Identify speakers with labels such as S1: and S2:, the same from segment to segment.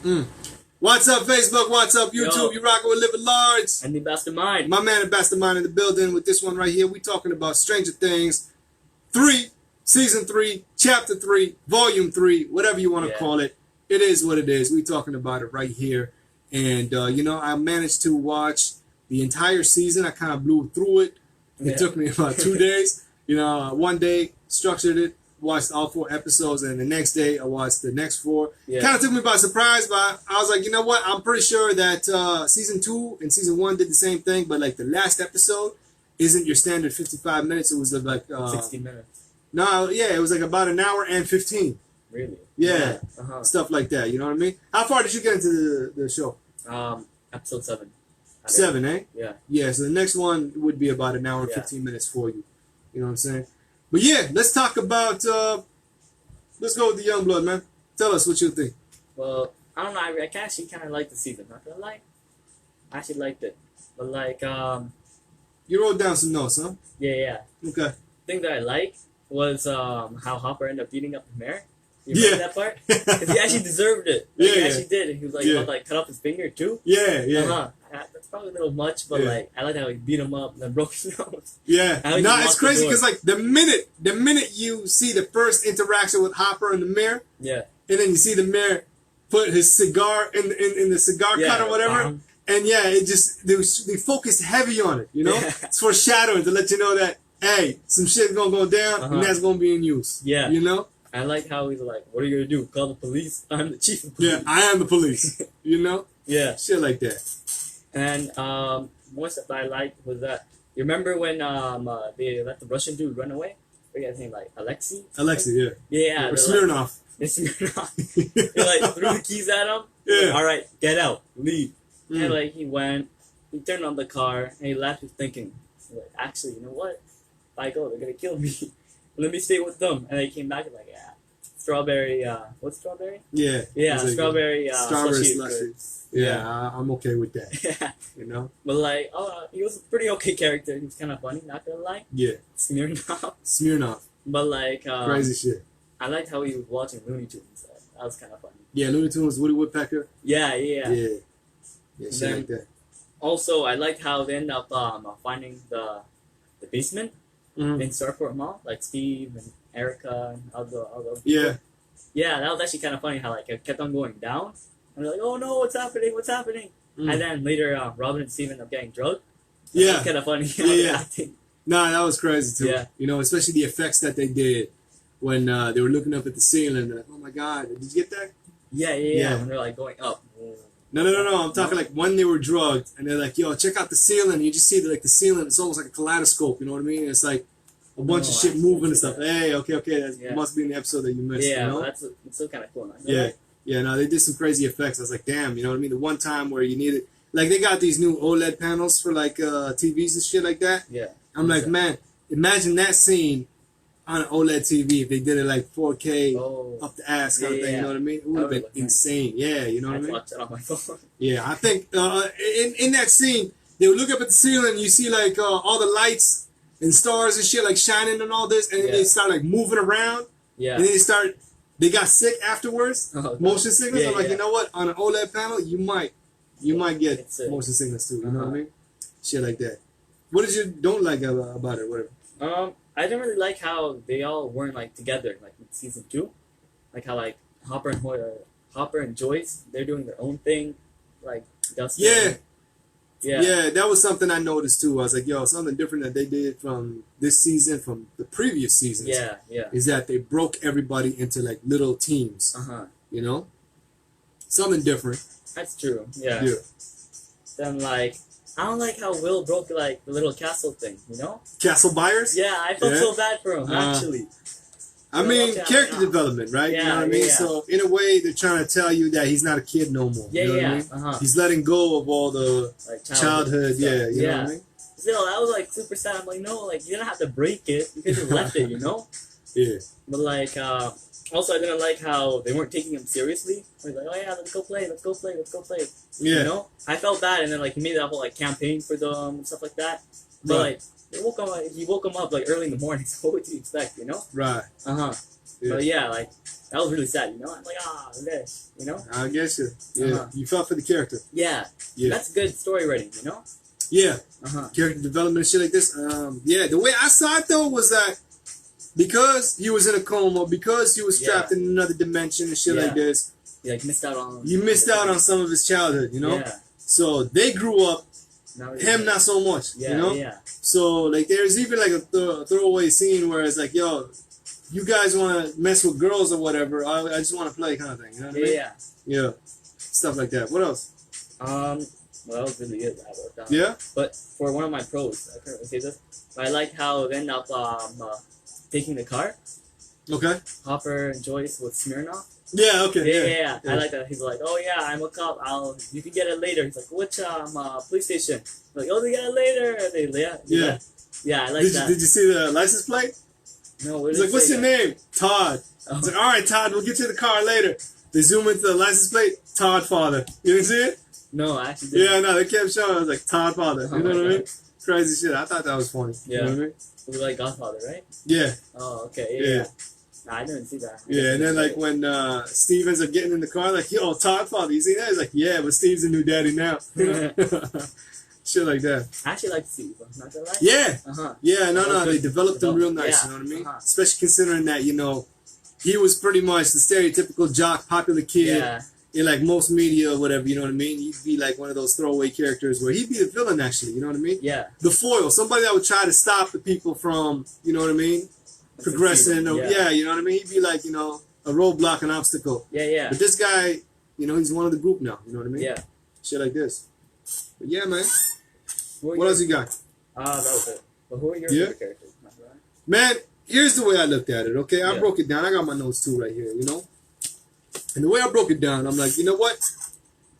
S1: Mm. What's up, Facebook? What's up, YouTube?
S2: Yo.
S1: You rocking with Living Large.
S2: And the Abbastermind.
S1: My man, Abbastermind in the building with this one right here. We talking about Stranger Things 3, Season 3, Chapter 3, Volume 3, whatever you want to call it. It is what it is. We talking about it right here. And, I managed to watch the entire season. I kind of blew through it. It took me about 2 days. One day, structured it, watched all 4 episodes, and the next day I watched the next 4. Kind of took me by surprise, but I was like, you know what? I'm pretty sure that Season 2 and Season 1 did the same thing, but like the last episode isn't your standard 55 minutes. It was like...
S2: 60 minutes.
S1: No, yeah, it was like about an hour and 15.
S2: Really?
S1: Yeah. Stuff like that, you know what I mean? How far did you get into the show?
S2: Episode 7.
S1: 7, eh?
S2: Yeah.
S1: Yeah, so the next one would be about an hour and 15 minutes for you. You know what I'm saying? But yeah, let's talk about, let's go with the young blood, man. Tell us what you think.
S2: Well, I don't know, I actually kind of liked the season, not gonna lie. I actually liked it. But like,
S1: You wrote down some notes, huh?
S2: yeah.
S1: Okay.
S2: The thing that I liked was how Hopper ended up beating up the mayor. You remember that part? Because he actually deserved it. Like, he actually did. He was like, about to, like, cut off his finger too.
S1: Yeah.
S2: That's probably a little much, but like, I like how he beat him up and then broke his nose.
S1: Yeah. No, it's crazy because like the minute you see the first interaction with Hopper and the mayor, and then you see the mayor put his cigar in the cigar cut or whatever, and it just they focus heavy on it. It's foreshadowing to let you know that hey, some shit's gonna go down and that's gonna be in use.
S2: Yeah.
S1: I
S2: like how he's like, what are you gonna do? Call the police? I'm the chief of police.
S1: Yeah, I am the police.
S2: Yeah.
S1: Shit like that.
S2: And one stuff I liked was that you remember when they let the Russian dude run away? I forget his name, like Alexei.
S1: Yeah.
S2: Yeah.
S1: Or Smirnoff.
S2: Smirnoff. They like threw the keys at him.
S1: Yeah.
S2: Like, all right, get out, leave. And like he went, he turned on the car, and he left. He's thinking, like, actually, you know what? If I go, they're gonna kill me. Let me stay with them. And they came back and like, strawberry. What's strawberry?
S1: Yeah.
S2: Yeah, strawberry.
S1: Strawberry slushy. Yeah, I'm okay with that.
S2: Yeah. But like, he was a pretty okay character. He was kind of funny, not gonna lie.
S1: Yeah.
S2: Smirnoff. But like,
S1: crazy shit.
S2: I liked how he was watching Looney Tunes. That was kind of funny.
S1: Yeah, Looney Tunes, Woody Woodpecker.
S2: Yeah,
S1: shit like that.
S2: Also, I liked how they ended up finding the basement in Starport Mall, like Steve and Erica and all the
S1: Yeah.
S2: Yeah, that was actually kind of funny how like it kept on going down. And they're like, oh no, what's happening? And then later, Robin and Steve ended up getting drugged. That was kind of funny. Acting.
S1: Nah, that was crazy too. Yeah. Especially the effects that they did when they were looking up at the ceiling. They're like, oh my god, did you get that?
S2: Yeah. When they're like going up.
S1: No. I'm talking like when they were drugged and they're like, yo, check out the ceiling. You just see the ceiling. It's almost like a kaleidoscope. You know what I mean? It's like a bunch of shit moving and stuff. Hey, okay. That must be in the episode that you missed.
S2: Yeah, it's still kind of cool.
S1: Yeah, no, they did some crazy effects. I was like, damn, you know what I mean? The one time where you needed, like, they got these new OLED panels for, like, TVs and shit like that.
S2: Yeah.
S1: I'm like, man, imagine that scene on an OLED TV if they did it, like, 4K, up the ass kind of thing, you know what I mean? It would have been insane. Yeah, you know what I mean?
S2: I watched it on my phone.
S1: Yeah, I think in that scene, they would look up at the ceiling and you see, like, all the lights and stars and shit, like, shining and all this, and then they start, like, moving around.
S2: Yeah.
S1: And then they got sick afterwards. Motion sickness. I'm like, you know what? On an OLED panel, you might get motion sickness too. You know what I mean? Shit like that. What did you don't like about it? Whatever.
S2: I didn't really like how they all weren't like together, like in season 2. Like how like Hopper and Joyce, they're doing their own thing. Like Dustin.
S1: Yeah, that was something I noticed too. I was like, yo, something different that they did from this season, from the previous seasons.
S2: Yeah.
S1: Is that they broke everybody into like little teams. You know? Something different.
S2: That's true. Yeah. Then like, I don't like how Will broke like the little castle thing, you know?
S1: Castle buyers?
S2: Yeah, I felt so bad for him, actually.
S1: I mean, character development, right? You know what I mean? So, in a way, they're trying to tell you that he's not a kid no more. You know what I mean? He's letting go of all the like childhood. You know what I mean?
S2: Still, that was, like, super sad. I'm like, no, like, you didn't have to break it. You could have left it, you know?
S1: Yeah.
S2: But, like, also, I didn't like how they weren't taking him seriously. They're like, oh, yeah, let's go play.
S1: Yeah.
S2: You know? I felt bad, and then, like, he made that whole, like, campaign for them and stuff like that. But, like, he woke him up like early in the morning. So what would you expect, you know?
S1: Right.
S2: But yeah, like that was really sad. You know, I'm like, this. You know.
S1: I guess you. Yeah, you felt for the character.
S2: Yeah. That's good story writing. You know.
S1: Yeah. Character development and shit like this. Yeah, the way I saw it though was that because he was in a coma, because he was trapped in another dimension and shit like this.
S2: You like missed out on.
S1: You missed out on some of his childhood, you know.
S2: Yeah.
S1: So they grew up. Him not so much, you know.
S2: Yeah.
S1: So like, there's even like a throwaway scene where it's like, yo, you guys want to mess with girls or whatever? I just want to play, kind of thing. You know what I mean? Yeah. Stuff like that. What else?
S2: Well, that was really good.
S1: Yeah.
S2: But for one of my pros, I can't really say this, but I like how they end up taking the car.
S1: Okay.
S2: Hopper and Joyce with Smirnoff.
S1: Yeah. Okay.
S2: Yeah. I like that. He's like, oh yeah, I'm a cop. You can get it later. He's like, which police station? Like, oh, they get it later. Yeah. I like that.
S1: Did you see the license plate?
S2: No.
S1: He's like, what's your name? Todd. He's like, all right, Todd, we'll get you the car later. They zoom into the license plate. Todd father. You didn't see it?
S2: No, I actually didn't.
S1: Yeah, no, they kept showing. I was like, Todd father. You know what I mean? Crazy shit. I thought that was funny.
S2: Yeah.
S1: You know what I mean?
S2: It was like Godfather, right?
S1: Yeah.
S2: Oh, okay. Yeah. Nah, I didn't see that.
S1: Yeah, and then like when Steve ends up getting in the car, like, yo, Todd father, you see that? He's like, yeah, but Steve's a new daddy now. You know? Shit like that.
S2: I actually like Steve. Not gonna lie.
S1: Yeah. Yeah, no, they developed him real nice, you know what I mean? Especially considering that, you know, he was pretty much the stereotypical jock, popular kid in like most media or whatever, you know what I mean? He'd be like one of those throwaway characters where he'd be the villain, actually, you know what I mean?
S2: Yeah.
S1: The foil, somebody that would try to stop the people from, you know what I mean? Progressing, or, you know what I mean? He'd be like, you know, a roadblock, an obstacle.
S2: Yeah.
S1: But this guy, you know, he's one of the group now, you know what I mean?
S2: Yeah.
S1: Shit like this. But yeah, man. What else you got?
S2: That was it. But who are your favorite characters?
S1: Man, here's the way I looked at it, okay? I broke it down. I got my notes too right here, you know? And the way I broke it down, I'm like, you know what?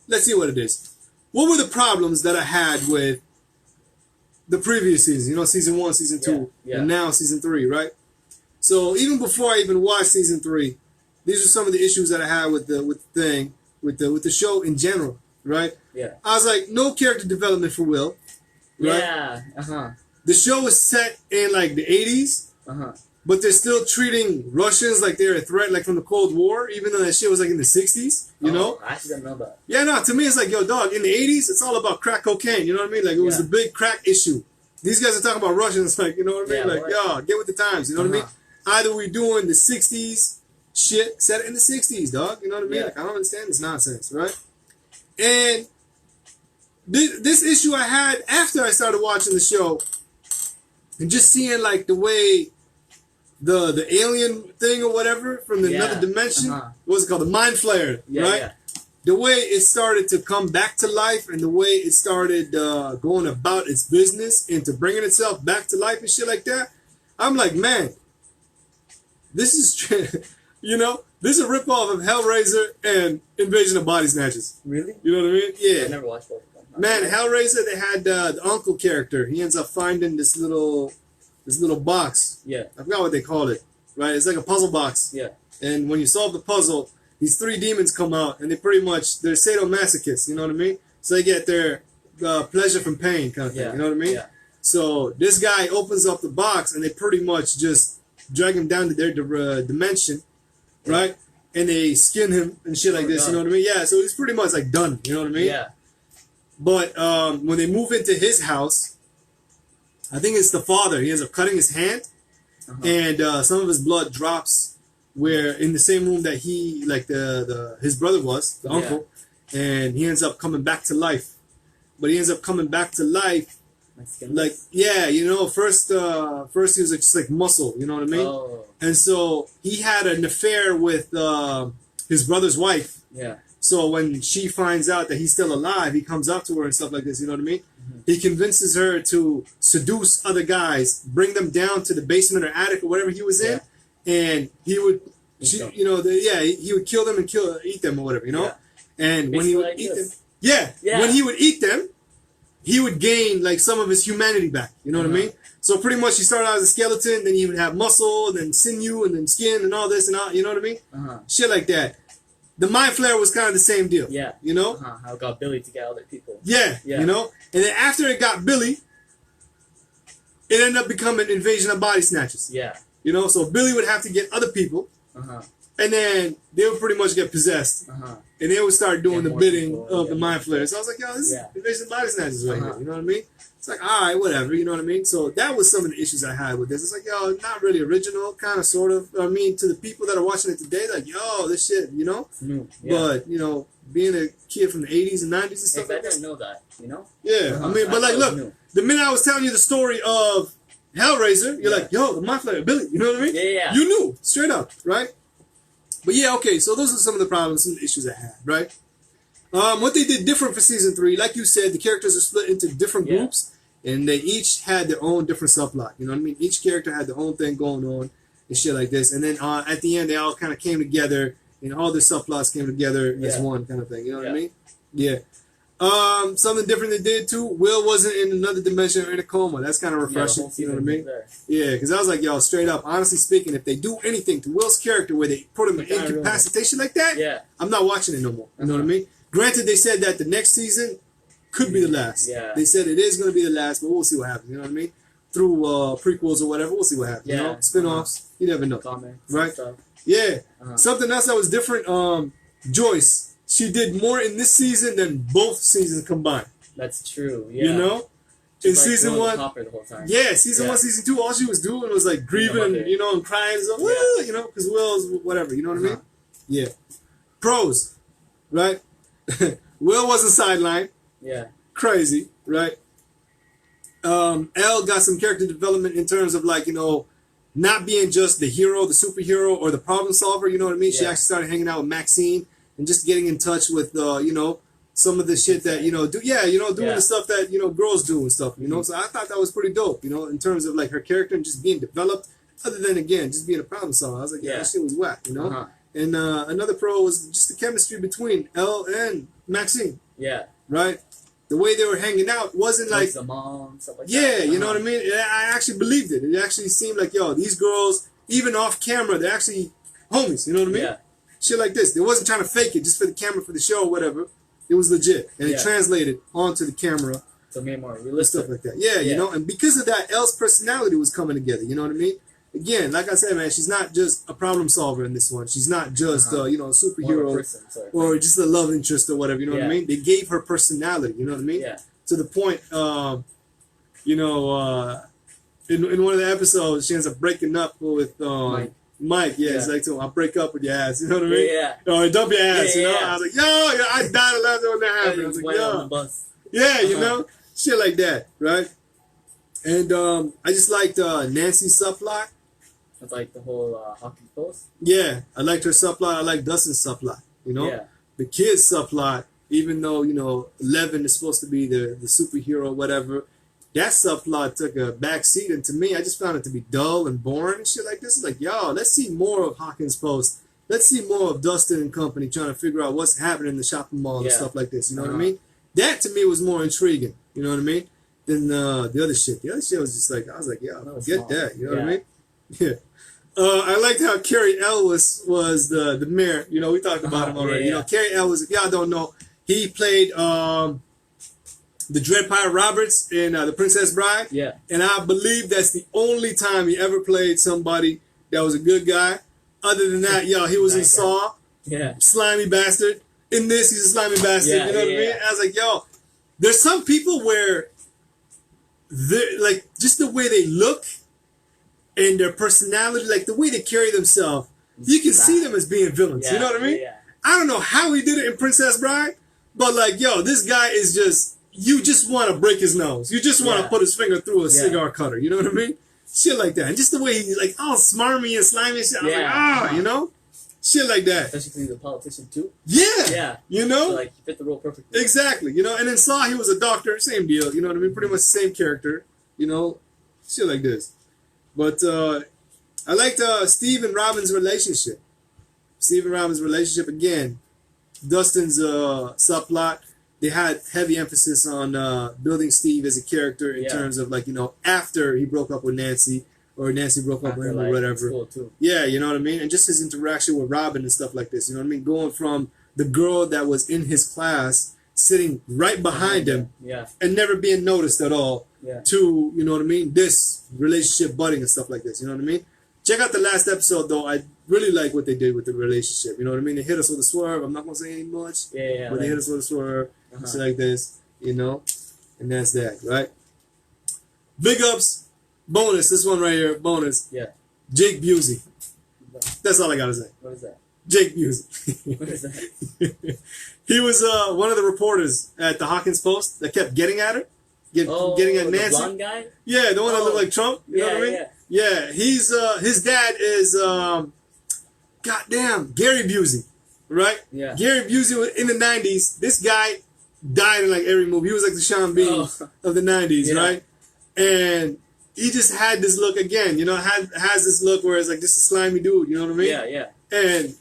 S1: Let's see what it is. What were the problems that I had with the previous season? You know, season 1, season 2, and now season 3, right? So even before I even watched season 3, these are some of the issues that I had with the show in general, right?
S2: Yeah.
S1: I was like, no character development for Will. Right?
S2: Yeah.
S1: The show is set in like the 80s, but they're still treating Russians like they're a threat, like from the Cold War, even though that shit was like in the 60s, you know?
S2: I actually didn't know that.
S1: Yeah, no, to me it's like, yo, dog, in the 80s, it's all about crack cocaine, you know what I mean? Like, it was the big crack issue. These guys are talking about Russians, like, you know what I mean? Like, yo, get with the times, you know what I mean? Either we're doing the 60s shit, set it in the 60s, dog, you know what I mean? Like, I don't understand this nonsense, right? And this issue I had after I started watching the show, and just seeing like the way the alien thing or whatever from another dimension, what's it called, the mind flare, right? The way it started to come back to life, and the way it started going about its business into bringing itself back to life and shit like that, I'm like, man, this is you know, this is a ripoff of Hellraiser and Invasion of Body Snatchers.
S2: Really?
S1: You know what I mean? Yeah.
S2: I never watched both of them.
S1: Man, Hellraiser, they had the uncle character. He ends up finding this little box.
S2: Yeah.
S1: I forgot what they called it. Right? It's like a puzzle box.
S2: Yeah.
S1: And when you solve the puzzle, these 3 demons come out, and they're sadomasochists. You know what I mean? So they get their pleasure from pain, kind of thing. You know what I mean?
S2: Yeah.
S1: So this guy opens up the box, and they pretty much just drag him down to their dimension, right? And they skin him and shit like this. You know what I mean? Yeah. So he's pretty much like done. You know what I mean?
S2: Yeah.
S1: But when they move into his house, I think it's the father. He ends up cutting his hand, and some of his blood drops where in the same room that he, like his brother was, the uncle, and he ends up coming back to life. But he ends up coming back to life, like you know, first he was just like muscle, you know what I mean?
S2: Oh.
S1: And so he had an affair with his brother's wife.
S2: Yeah.
S1: So when she finds out that he's still alive, he comes up to her and stuff like this, you know what I mean? He convinces her to seduce other guys, bring them down to the basement or attic or whatever he was in, and he would, he would kill them and eat them or whatever, you know? Yeah. And when he would eat them, when he would eat them, he would gain like some of his humanity back, you know what I mean? So pretty much he started out as a skeleton, then he would have muscle, and then sinew, and then skin, and all this and all, you know what I mean? Shit like that. The mind flare was kind of the same deal. Yeah. You know?
S2: How it got Billy to get other people.
S1: Yeah. You know? And then after it got Billy, it ended up becoming Invasion of Body Snatchers.
S2: Yeah.
S1: You know? So Billy would have to get other people And then they would pretty much get possessed. And they would start doing the bidding of the mind flayers. So I was like, yo, this is Invasion of the Body Snatchers right here. You know what I mean? It's like, all right, whatever. You know what I mean? So that was some of the issues I had with this. It's like, yo, not really original, kind of, sort of. I mean, to the people that are watching it today, like, yo, this shit, you know? But, you know, being a kid from the 80s and 90s and stuff like that.
S2: I didn't know that, you know?
S1: Yeah, I mean, but like, look, the minute I was telling you the story of Hellraiser, you're like, yo, the mind flayer, Billy. You know what I mean?
S2: Yeah.
S1: You knew, straight up, right? But yeah, okay, so those are some of the problems, some of the issues I had, right? What they did different for season 3, like you said, the characters are split into different groups, and they each had their own different subplot. You know what I mean? Each character had their own thing going on and shit like this. And then at the end, they all kind of came together, and all their subplots came together as one kind of thing. You know what I mean? Yeah. Something different they did too. Will wasn't in another dimension or in a coma. That's kind of refreshing. You know what I mean? Yeah, because I was like, yo, straight up, honestly speaking, if they do anything to Will's character where they put him in incapacitation like that, I'm not watching it no more. You know what I mean? Granted, they said that the next season could be the last. They said it is going to be the last, but we'll see what happens. You know what I mean? Through prequels or whatever, we'll see what happens. You know, spin-offs, you never know. Right? Yeah. Something else that was different. Joyce. She did more in this season than both seasons combined.
S2: That's true. Yeah.
S1: You know, in season 1,
S2: the whole time.
S1: Season 1, season 2, all she was doing was like grieving, and, you know, and crying, and stuff, you know, because Will's whatever. You know what I mean? Yeah. Pros, right? Will wasn't sidelined.
S2: Yeah.
S1: Crazy, right? Elle got some character development in terms of, like, you know, not being just the hero, the superhero, or the problem solver. You know what I mean? She actually started hanging out with Maxine. And just getting in touch with, you know, some of the shit that, you know, doing the stuff that, you know, girls do and stuff, you know. So I thought that was pretty dope, you know, in terms of, like, her character and just being developed, other than, again, just being a problem solver. I was like, yeah, that shit was whack, you know. And another pro was just the chemistry between Elle and Maxine. Yeah. Right? The way they were hanging out wasn't like
S2: the mom, stuff like
S1: that. You know what I mean? I actually believed it. It actually seemed like, yo, these girls, even off camera, they're actually homies, you know what I mean? Yeah. Shit like this. They wasn't trying to fake it just for the camera, for the show or whatever. It was legit. And it translated onto the camera.
S2: So made more realistic.
S1: Stuff like that. Yeah, you know, and because of that, Elle's personality was coming together. You know what I mean? Again, like I said, man, she's not just a problem solver in this one. She's not just, you know, a superhero or just a love interest or whatever. You know what I mean? They gave her personality. You know what I mean? Yeah. To the point, you know, in one of the episodes, she ends up breaking up with Mike, it's like, so I'll break up with your ass, you know what I mean? Or dump your ass, you know? I was like, yo, I died of laughter when that happened. I was like, yo. You know? Shit like that, right? And I just liked Nancy's subplot.
S2: It's like the whole hockey post?
S1: Yeah, I liked her subplot. I liked Dustin's subplot, you know? Yeah. The kid's subplot, even though, you know, Eleven is supposed to be the superhero or whatever, that subplot took a back seat, and to me, I just found it to be dull and boring and shit like this. It's like, yo, let's see more of Hawkins' Post. Let's see more of Dustin and company trying to figure out what's happening in the shopping mall and stuff like this. You know what I mean? That, to me, was more intriguing. You know what I mean? Than the other shit. The other shit was just like, I was like, yeah, get that. You know what I mean? Yeah. I liked how Carrie Elwes was the mayor. You know, we talked about him already. You know, Carrie Elwes, if y'all don't know, he played the Dread Pirate Roberts in The Princess Bride. Yeah. And I believe that's the only time he ever played somebody that was a good guy. Other than that, yo, he was in Saw. Yeah. Slimy bastard. In this, he's a slimy bastard. You know what I mean? I was like, yo, there's some people where they're like, just the way they look and their personality, like the way they carry themselves, you can see them as being villains. Yeah. You know what I mean? Yeah. I don't know how he did it in Princess Bride, but like, yo, this guy is just, you just want to break his nose. You just want to put his finger through a cigar cutter. You know what I mean? Shit like that. And just the way he's like, all smarmy and slimy and shit. I was like, you know? Shit like that.
S2: Especially he's a politician too.
S1: Yeah. Yeah. You know?
S2: So like, he fit the role perfectly.
S1: Exactly. You know? And in Saw, he was a doctor. Same deal. You know what I mean? Pretty much the same character. You know? Shit like this. But I liked Steve and Robin's relationship. Steve and Robin's relationship, again, Dustin's subplot, they had heavy emphasis on building Steve as a character in terms of, like, you know, after he broke up with Nancy, or Nancy broke up with him, or whatever. Cool too. Yeah, you know what I mean? And just his interaction with Robin and stuff like this, you know what I mean? Going from the girl that was in his class, sitting right behind him, and never being noticed at all, to, you know what I mean, this relationship budding and stuff like this, you know what I mean? Check out the last episode, though. I really like what they did with the relationship. You know what I mean? They hit us with a swerve. I'm not going to say any much.
S2: Yeah.
S1: But they hit us with a swerve. Shit like this, you know? And that's that, right? Big ups. Bonus. This one right here. Bonus.
S2: Yeah.
S1: Jake Busey. That's all I got to say.
S2: What is that?
S1: Jake Busey.
S2: What is that?
S1: He was one of the reporters at the Hawkins Post that kept getting at her. Getting at Nancy.
S2: The blonde guy?
S1: Yeah, the one that looked like Trump. You know what I mean? Yeah, he's his dad is goddamn Gary Busey, right?
S2: Yeah.
S1: Gary Busey in the 90s. This guy died in like every movie. He was like the Sean Bean of the 90s, right? And he just had this look again, you know, has this look where it's like just a slimy dude, you know what I mean?
S2: Yeah.
S1: And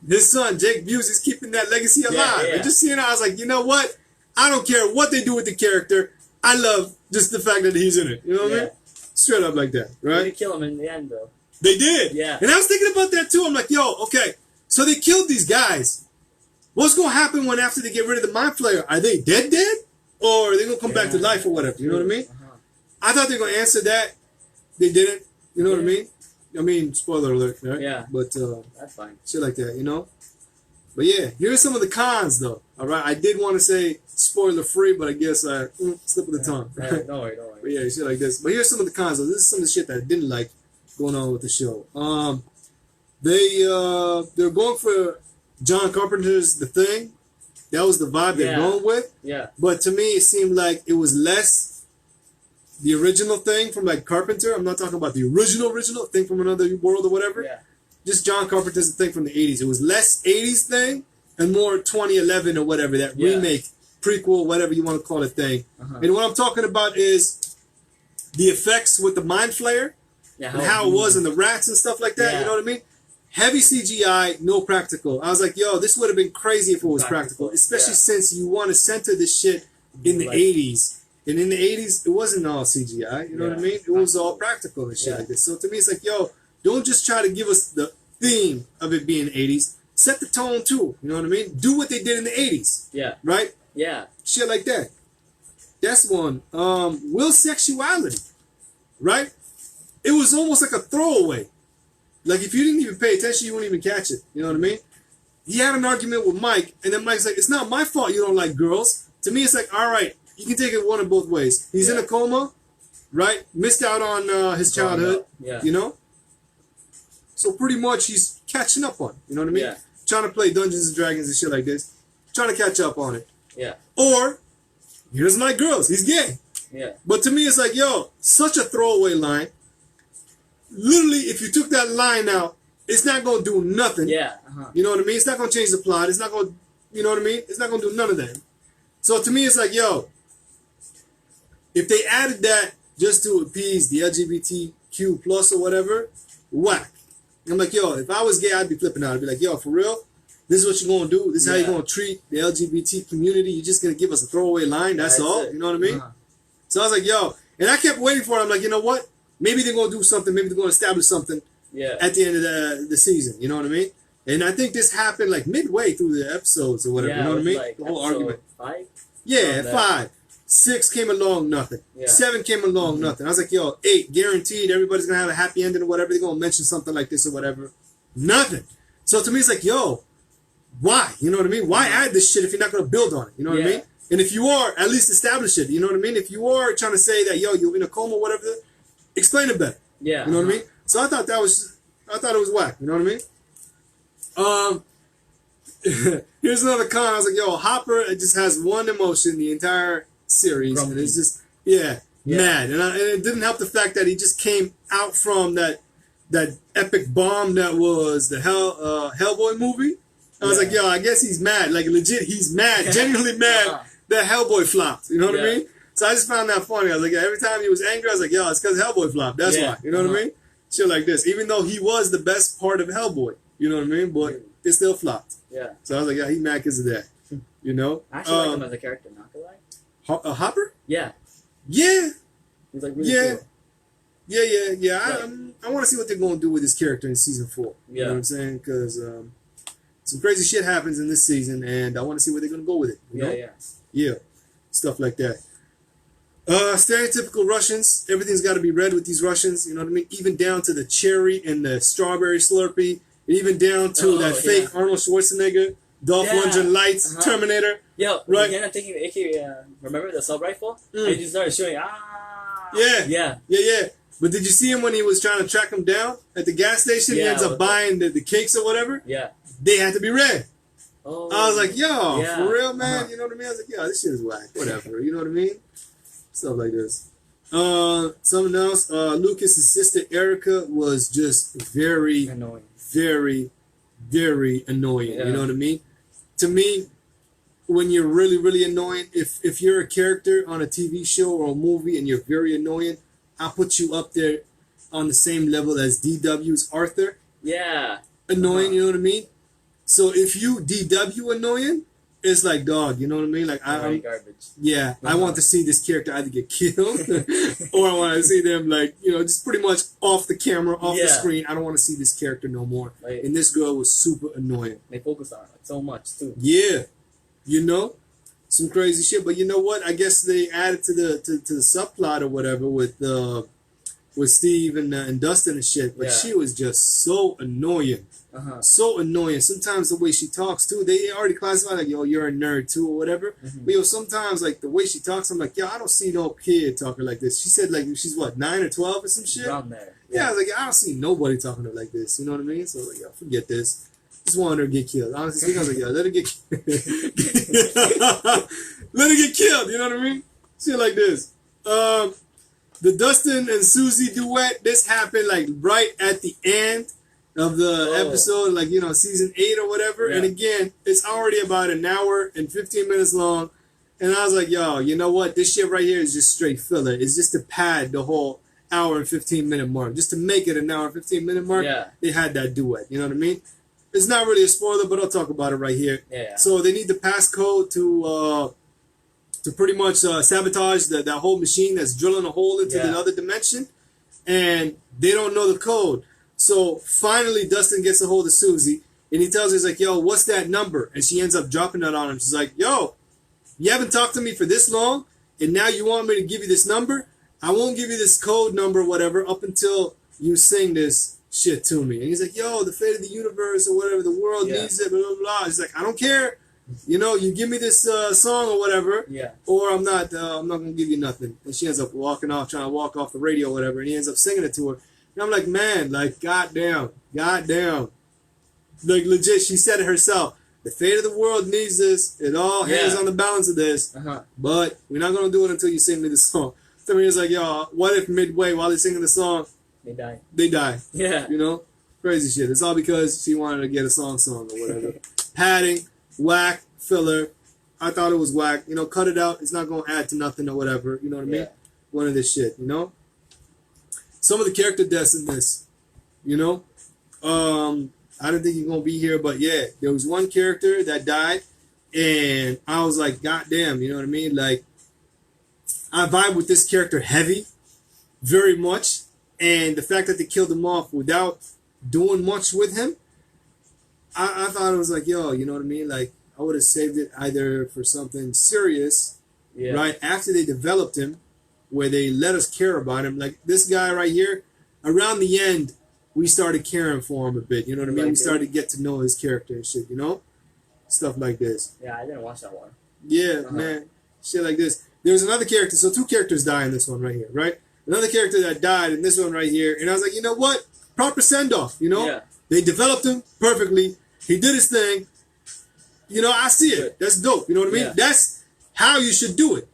S1: his son, Jake Busey's keeping that legacy alive. And just seeing it, I was like, you know what? I don't care what they do with the character. I love just the fact that he's in it. You know what I mean? Straight up like that, right?
S2: They kill him in the end, though.
S1: They did.
S2: Yeah.
S1: And I was thinking about that, too. I'm like, yo, okay, so they killed these guys. What's going to happen when after they get rid of the Mind Flayer? Are they dead? Or are they going to come back to life or whatever? You know what I mean? I thought they were going to answer that. They didn't. You know what I mean? I mean, spoiler alert, right?
S2: Yeah.
S1: But
S2: that's fine.
S1: Shit like that, you know? But yeah, here's some of the cons, though. All right, I did want to say spoiler free, but I guess I slip of the tongue.
S2: Don't worry.
S1: But yeah, shit like this. But here's some of the cons, though. This is some of the shit that I didn't like going on with the show. They're going for John Carpenter's The Thing. That was the vibe they're going with.
S2: Yeah.
S1: But to me, it seemed like it was less the original thing from like Carpenter. I'm not talking about the original thing from another world or whatever.
S2: Yeah.
S1: Just John Carpenter's The Thing from the 80s. It was less 80s thing and more 2011 or whatever, that remake, prequel, whatever you want to call it thing. And what I'm talking about is the effects with the Mind Flayer and how it was and the rats and stuff like that. You know what I mean? Heavy CGI, no practical. I was like, yo, this would have been crazy if it was practical, especially since you want to center this shit in the 80s. And in the 80s, it wasn't all CGI. You know what I mean? It was all practical and shit like this. So to me, it's like, yo, don't just try to give us the theme of it being 80s. Set the tone too. You know what I mean? Do what they did in the 80s.
S2: Yeah.
S1: Right?
S2: Yeah.
S1: Shit like that. That's one. Will's sexuality. Right? It was almost like a throwaway. Like if you didn't even pay attention, you wouldn't even catch it. You know what I mean? He had an argument with Mike, and then Mike's like, it's not my fault you don't like girls. To me, it's like, all right, you can take it one of both ways. He's in a coma, right? Missed out on his childhood. You know? So pretty much he's catching up on it. You know what I mean?
S2: Yeah.
S1: Trying to play Dungeons and Dragons and shit like this. Trying to catch up on it.
S2: Yeah.
S1: Or he doesn't like girls. He's gay.
S2: Yeah.
S1: But to me, it's like, yo, such a throwaway line. Literally, if you took that line out, it's not going to do nothing.
S2: Yeah.
S1: You know what I mean? It's not going to change the plot. It's not going to, you know what I mean? It's not going to do none of that. So to me, it's like, yo, if they added that just to appease the LGBTQ plus or whatever, whack. I'm like, yo, if I was gay, I'd be flipping out. I'd be like, yo, for real? This is what you're going to do? This is how you're going to treat the LGBT community? You're just going to give us a throwaway line? That's all? You know what I mean? So I was like, yo. And I kept waiting for it. I'm like, you know what? Maybe they're going to do something. Maybe they're going to establish something at the end of the season. You know what I mean? And I think this happened like midway through the episodes or whatever. You know what I mean?
S2: Like
S1: the whole argument.
S2: 5?
S1: Yeah, 5. 6 came along, nothing. 7 came along, nothing. I was like, yo, 8, guaranteed everybody's going to have a happy ending or whatever. They're going to mention something like this or whatever. Nothing. So to me, it's like, yo, why? You know what I mean? Why add this shit if you're not going to build on it? You know what I mean? And if you are, at least establish it. You know what I mean? If you are trying to say that, yo, you're in a coma or whatever, explain it better.
S2: Yeah.
S1: You know what I mean? So I thought it was whack. You know what I mean? Here's another con. I was like, yo, Hopper just has one emotion the entire series. Grumpy. And it's just, mad. And it didn't help the fact that he just came out from that epic bomb that was the Hellboy movie. I was like, yo, I guess he's mad. Like, legit, he's mad. Genuinely mad that Hellboy flopped. You know what I mean? So I just found that funny. I was like, every time he was angry, I was like, yo, it's because Hellboy flopped. That's why. You know what I mean? Shit like this. Even though he was the best part of Hellboy. You know what I mean? But it still flopped. Yeah. So I was like, yeah, he mad because of that. You know?
S2: I actually like him as a character, not gonna lie.
S1: Hopper?
S2: Yeah.
S1: Yeah.
S2: He's like really cool.
S1: Yeah. I want to see what they're going to do with this character in season 4. You know what I'm saying? Because some crazy shit happens in this season, and I want to see where they're going to go with it. You know? Yeah. Stuff like that. Stereotypical Russians. Everything's got to be red with these Russians. You know what I mean? Even down to the cherry and the strawberry Slurpee. Even down to that fake Arnold Schwarzenegger, Dolph Lundgren lights, Terminator.
S2: Yeah,
S1: right.
S2: Again, I'm thinking AK. Remember the sub rifle? And he just started shooting.
S1: Yeah. But did you see him when he was trying to track him down at the gas station? He ends up buying the cakes or whatever.
S2: Yeah.
S1: They had to be red.
S2: Oh.
S1: I was like, yo, for real, man. You know what I mean? I was like, yo, this shit is whack. Whatever. You know what I mean? Stuff like this. Something else. Lucas's sister Erica was just very
S2: annoying.
S1: Very, very annoying. You know what I mean? To me, when you're really, really annoying, if you're a character on a TV show or a movie and you're very annoying, I'll put you up there on the same level as DW's Arthur.
S2: Yeah.
S1: Annoying, you know what I mean? So if you DW annoying, it's like, dog, you know what I mean? Like I'm
S2: garbage.
S1: Yeah, I want to see this character either get killed or I want to see them like, you know, just pretty much off the camera, off the screen. I don't want to see this character no more.
S2: Like,
S1: and this girl was super annoying.
S2: They focus on it so much too.
S1: Yeah. You know? Some crazy shit. But you know what? I guess they added to the subplot or whatever with Steve and Dustin and shit. But she was just so annoying. So annoying. Sometimes the way she talks too, they already classify like, yo, you're a nerd too or whatever. But yo, sometimes like the way she talks, I'm like, yo, I don't see no kid talking like this. She said like she's what, 9 or 12 or some shit?
S2: Around there.
S1: Yeah, I was like, I don't see nobody talking to her like this. You know what I mean? So like, yo, forget this. Just wanted her to get killed. Honestly speaking, I was like, yo, let her get let her get killed, you know what I mean? Shit like this. The Dustin and Suzy duet, this happened like right at the end of the episode, like, you know, season 8 or whatever. And again, it's already about an hour and 15 minutes long. And I was like, yo, you know what? This shit right here is just straight filler. It's just to pad the whole hour and 15 minute mark. Just to make it an hour and 15 minute mark, they had that duet. You know what I mean? It's not really a spoiler, but I'll talk about it right here. So they need the passcode to pretty much sabotage that whole machine that's drilling a hole into the other dimension. And they don't know the code. So finally, Dustin gets a hold of Suzy, and he tells her, he's like, yo, what's that number? And she ends up dropping that on him. She's like, yo, you haven't talked to me for this long, and now you want me to give you this number? I won't give you this code number or whatever up until you sing this shit to me. And he's like, yo, the fate of the universe or whatever, the world needs it, blah, blah, blah. He's like, I don't care. You know, you give me this song or whatever, or I'm not going to give you nothing. And she ends up walking off, trying to walk off the radio or whatever, and he ends up singing it to her. And I'm like, man, like, goddamn. Like, legit, she said it herself. The fate of the world needs this. It all hangs on the balance of this. But we're not going to do it until you sing me the song. So he's like, yo, what if midway while they're singing the song, they die? Yeah. You know? Crazy shit. It's all because she wanted to get a song or whatever. Padding, whack, filler. I thought it was whack. You know, cut it out. It's not going to add to nothing or whatever. You know what I mean? One of this shit, you know? Some of the character deaths in this, you know? I don't think you're going to be here, but yeah, there was one character that died, and I was like, God damn, you know what I mean? Like, I vibe with this character heavy, very much, and the fact that they killed him off without doing much with him, I thought it was like, yo, you know what I mean? Like, I would have saved it either for something serious, right, after they developed him, where they let us care about him. Like, this guy right here, around the end, we started caring for him a bit, you know what I mean? We started to get to know his character and shit, you know? Stuff like this.
S2: Yeah, I didn't watch that one.
S1: Yeah, man. Shit like this. There's another character, so 2 characters die in this one right here, right? Another character that died in this one right here, and I was like, you know what? Proper send-off, you know? They developed him perfectly. He did his thing. You know, I see it. That's dope, you know what I mean? That's how you should do it,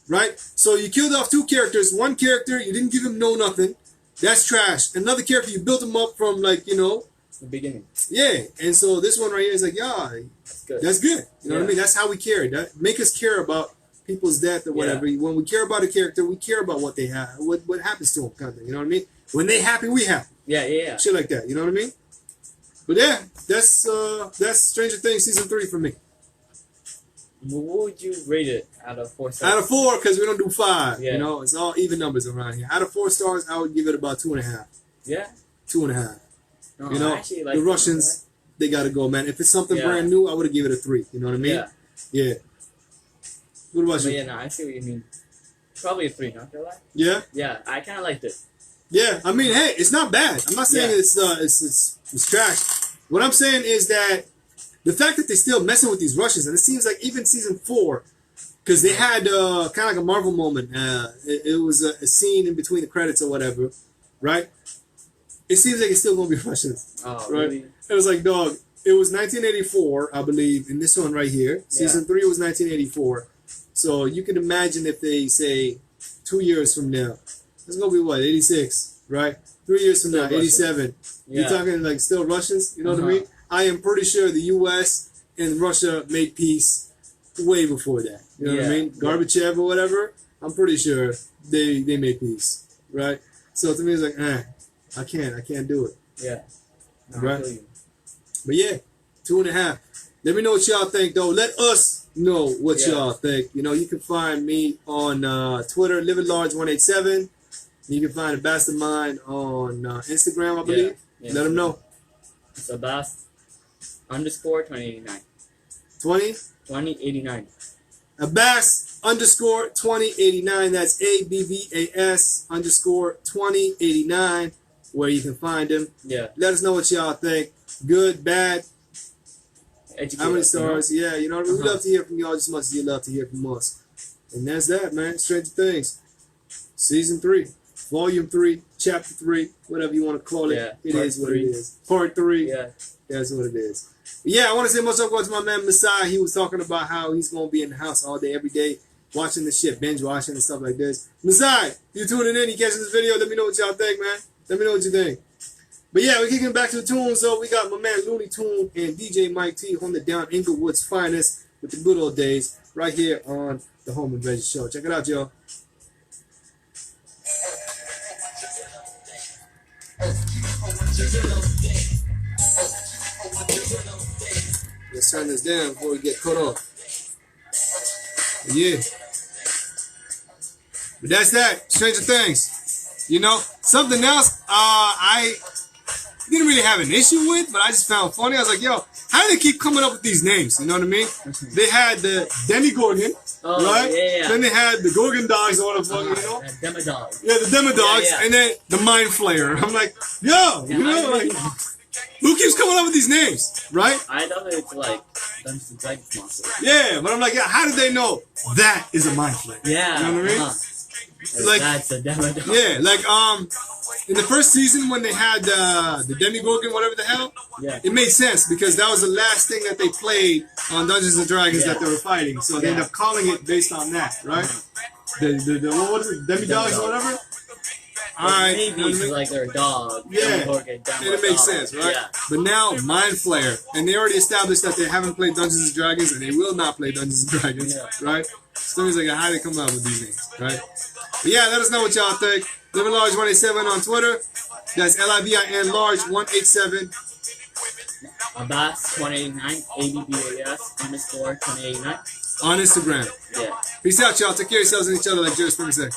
S1: right? So you killed off 2 characters. One character, you didn't give him no nothing. That's trash. Another character, you built him up from, like, you know,
S2: the beginning.
S1: Yeah. And so this one right here is like, that's good. You know what I mean? That's how we care. That make us care about people's death or whatever. When we care about a character, we care about what they have, what happens to them, kind of thing. You know what I mean? When they happy, we happy. Yeah. Shit like that. You know what I mean? But yeah, that's Stranger Things season 3 for me.
S2: What would you rate it out of 4 stars?
S1: Out of 4, because we don't do 5. You know, it's all even numbers around here. Out of 4 stars, I would give it about 2.5. Yeah? 2.5. You know, like the Russians, they got to go, man. If it's something brand new, I would have given it a 3. You know what I mean? Yeah. What about you?
S2: Yeah, no, I see what you mean. Probably a 3, not gonna lie.
S1: Yeah?
S2: Yeah, I kind of liked it.
S1: Yeah, I mean, hey, it's not bad. I'm not saying it's trash. What I'm saying is that the fact that they're still messing with these Russians, and it seems like even season 4, because they had kind of like a Marvel moment. It was a scene in between the credits or whatever, right? It seems like it's still going to be Russians.
S2: Oh,
S1: right?
S2: really?
S1: It was like, dog, it was 1984, I believe, in this one right here. Season 3 was 1984. So you can imagine if they say 2 years from now, it's going to be what, 86, right? 3 years from
S2: Still
S1: now, 87.
S2: Yeah.
S1: You're talking like still Russians, you know what I mean? I am pretty sure the U.S. and Russia made peace way before that. You know what I mean? Gorbachev or whatever, I'm pretty sure they made peace, right? So to me, it's like, I can't do it.
S2: Yeah. No,
S1: right?
S2: I feel you.
S1: But yeah, 2.5. Let me know what y'all think, though. Let us know what y'all think. You know, you can find me on Twitter, LivingLarge187. You can find Abbastermind on Instagram, I believe.
S2: Yeah.
S1: Let them know.
S2: It's Abbast_2089.
S1: 2089. Abbass_2089. That's ABBAS_2089. Where you can find him.
S2: Yeah.
S1: Let us know what y'all think. Good, bad.
S2: Educate
S1: How many
S2: us,
S1: stars? Yeah, you know what I mean? We love to hear from y'all just as much as you love to hear from us. And that's that, man. Stranger Things. Season 3. Volume 3. Chapter 3. Whatever you want to call it.
S2: Yeah,
S1: It
S2: part
S1: is what
S2: 3.
S1: it is. Part 3.
S2: Yeah.
S1: That's what it is. But yeah, I want to say much love to my man Masai. He was talking about how he's going to be in the house all day, every day, watching this shit, binge watching and stuff like this. Masai, you tuning in, you catching this video, let me know what y'all think, man. Let me know what you think. But yeah, we're kicking back to the tunes, though. We got my man Looney Tune and DJ Mike T holding it down, Inglewood's finest, with the good old days, right here on the Home and Veggie Show. Check it out, y'all. Let's turn this down before we get cut off. Yeah. But that's that. Stranger Things. You know, something else I didn't really have an issue with, but I just found funny. I was like, yo, how do they keep coming up with these names? You know what I mean? They had the Demigorgon, right?
S2: Yeah.
S1: Then they had the Gorgon Dogs or whatever, you know?
S2: Demodogs.
S1: Yeah, the Demodogs,
S2: Yeah.
S1: and then the Mind Flayer. I'm like, yo, you know, like, who keeps coming up with these names, right?
S2: I thought it's like Dungeons and Dragons monster.
S1: Yeah, but I'm like, yeah, how did they know that is a Mind Flayer?
S2: Yeah.
S1: You know what I mean? Like,
S2: that's a Demodog.
S1: yeah, like in the first season when they had the Demigorgon, whatever the hell, it made sense because that was the last thing that they played on Dungeons and Dragons that they were fighting. So they ended up calling it based on that, right? The what was it, Demidogs or whatever? Alright.
S2: Maybe it's like they're a dog.
S1: Yeah, and it makes sense, right?
S2: Yeah.
S1: But now, Mind Flayer, and they already established that they haven't played Dungeons and Dragons, and they will not play Dungeons and Dragons, right? So it's like, how do they come up with these names, right? But yeah, let us know what y'all think. LivingLarge187 on Twitter. That's LIVIN large187.
S2: Abbas2089, ABBAS_2089.
S1: On Instagram.
S2: Yeah.
S1: Peace out, y'all. Take care of yourselves and each other like Jerry Springer said.